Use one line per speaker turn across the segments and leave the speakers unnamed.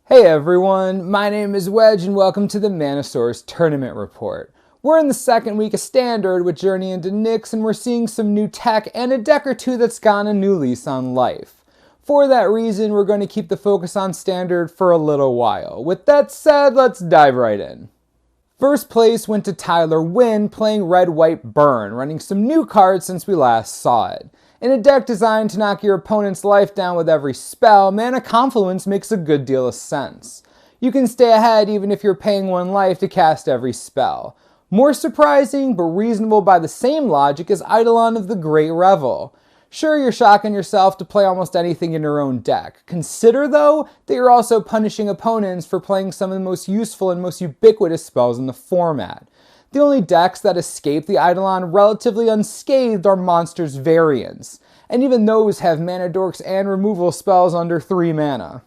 Hey everyone, my name is Wedge and welcome to the MTG Tournament Report. We're in the second week of Standard with Journey into Nyx and we're seeing some new tech and a deck or two that's gotten a new lease on life. For that reason, we're going to keep the focus on Standard for a little while. With that said, let's dive right in. First place went to Tyler Wynn playing Red White Burn, running some new cards since we last saw it. In a deck designed to knock your opponent's life down with every spell, Mana Confluence makes a good deal of sense. You can stay ahead even if you're paying 1 life to cast every spell. More surprising, but reasonable by the same logic, is Eidolon of the Great Revel. Sure, you're shocking yourself to play almost anything in your own deck. Consider, though, that you're also punishing opponents for playing some of the most useful and most ubiquitous spells in the format. The only decks that escape the Eidolon relatively unscathed are Monsters variants, and even those have mana dorks and removal spells under 3 mana.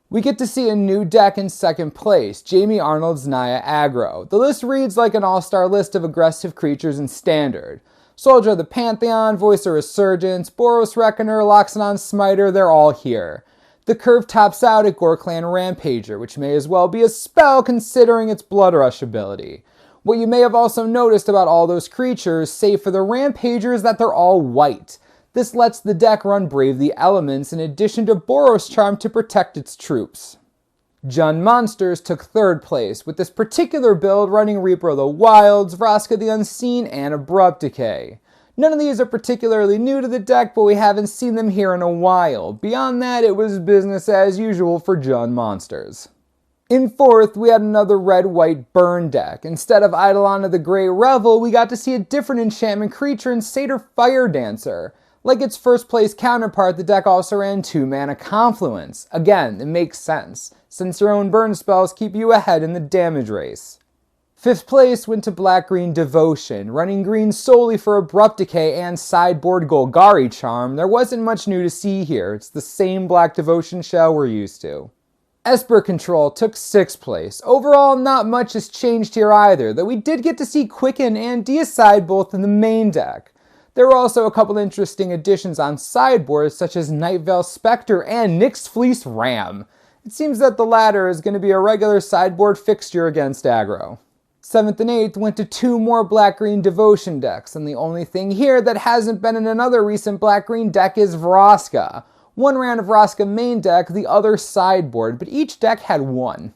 We get to see a new deck in second place, Jamie Arnold's Naya Aggro. The list reads like an all-star list of aggressive creatures in Standard. Soldier of the Pantheon, Voice of Resurgence, Boros Reckoner, Loxodon Smiter, they're all here. The curve tops out at Gorklan Rampager, which may as well be a spell considering its Blood Rush ability. What you may have also noticed about all those creatures, save for the Rampager, is that they're all white. This lets the deck run Brave the Elements in addition to Boros Charm to protect its troops. Jund Monsters took third place, with this particular build running Reaper of the Wilds, Vraska the Unseen, and Abrupt Decay. None of these are particularly new to the deck, but we haven't seen them here in a while. Beyond that, it was business as usual for Jund Monsters. In fourth, we had another red-white burn deck. Instead of Eidolon of the Great Revel, we got to see a different enchantment creature in Satyr Fire Dancer. Like its first place counterpart, the deck also ran 2 Mana Confluence. Again, it makes sense, since your own burn spells keep you ahead in the damage race. Fifth place went to Black-Green Devotion. Running green solely for Abrupt Decay and sideboard Golgari Charm, there wasn't much new to see here. It's the same Black Devotion shell we're used to. Esper Control took 6th place. Overall, not much has changed here either, though we did get to see Quicken and Deicide both in the main deck. There were also a couple interesting additions on sideboards such as Nightveil Spectre and Nyx Fleece Ram. It seems that the latter is going to be a regular sideboard fixture against aggro. 7th and 8th went to 2 more Black-Green Devotion decks, and the only thing here that hasn't been in another recent Black-Green deck is Vraska. 1 ran a Vraska main deck, the other sideboard, but each deck had 1.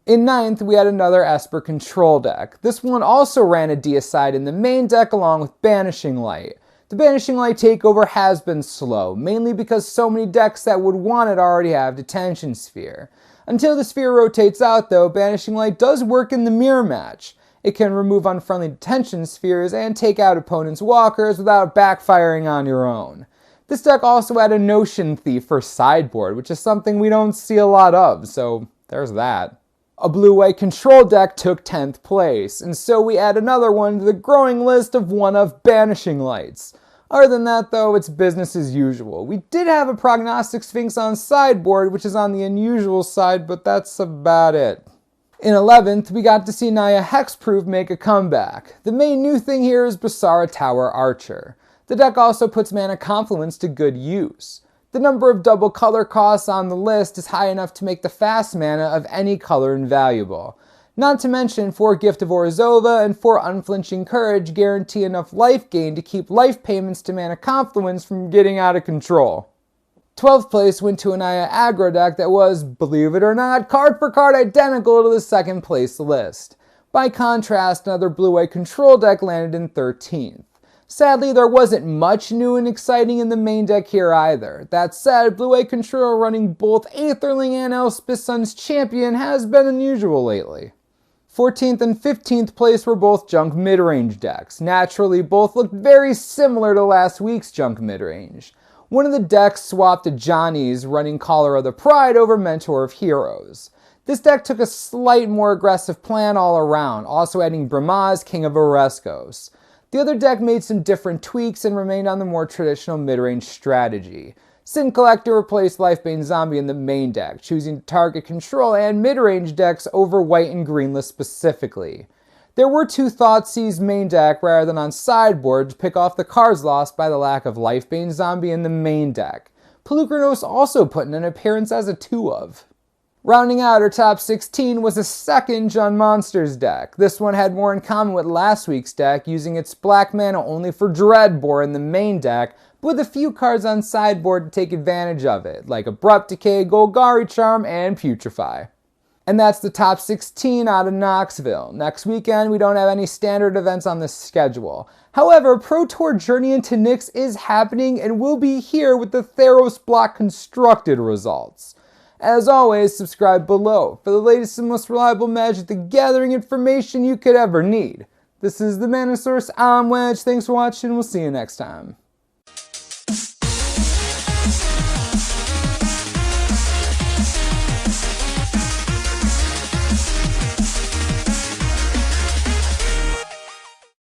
In 9th, we had another Esper Control deck. This one also ran a Deicide in the main deck along with Banishing Light. The Banishing Light takeover has been slow, mainly because so many decks that would want it already have Detention Sphere. Until the sphere rotates out though, Banishing Light does work in the mirror match. It can remove unfriendly Detention Spheres and take out opponents' walkers without backfiring on your own. This deck also had a Notion Thief for sideboard, which is something we don't see a lot of, so there's that. A blue-white control deck took 10th place, and so we add another one to the growing list of one of Banishing Lights. Other than that though, it's business as usual. We did have a Prognostic Sphinx on sideboard, which is on the unusual side, but that's about it. In 11th, we got to see Naya Hexproof make a comeback. The main new thing here is Basara Tower Archer. The deck also puts Mana Confluence to good use. The number of double color costs on the list is high enough to make the fast mana of any color invaluable. Not to mention 4 Gift of Orzhova and 4 Unflinching Courage guarantee enough life gain to keep life payments to Mana Confluence from getting out of control. 12th place went to an Naya Aggro deck that was, believe it or not, card for card identical to the second place list. By contrast, another blue-white control deck landed in 13th. Sadly, there wasn't much new and exciting in the main deck here either. That said, blue-white control running both Aetherling and Elspeth Sun's Champion has been unusual lately. 14th and 15th place were both junk midrange decks. Naturally, both looked very similar to last week's junk midrange. One of the decks swapped to Johnny's running Caller of the Pride over Mentor of Heroes. This deck took a slight more aggressive plan all around, also adding Bramaz, King of Oreskos. The other deck made some different tweaks and remained on the more traditional mid-range strategy. Sin Collector replaced Lifebane Zombie in the main deck, choosing to target control and mid-range decks over white and greenless specifically. There were 2 Thoughtseize main deck rather than on sideboard to pick off the cards lost by the lack of Lifebane Zombie in the main deck. Pelucranos also put in an appearance as a 2 of. Rounding out our top 16 was a second Jund Monsters deck. This one had more in common with last week's deck, using its black mana only for Dreadbore in the main deck, but with a few cards on sideboard to take advantage of it, like Abrupt Decay, Golgari Charm, and Putrefy. And that's the top 16 out of Knoxville. Next weekend, we don't have any standard events on the schedule. However, Pro Tour Journey into Nyx is happening and will be here with the Theros block constructed results. As always, subscribe below for the latest and most reliable Magic the Gathering information you could ever need. This is the Mana Source, I'm Wedge, thanks for watching, we'll see you next time.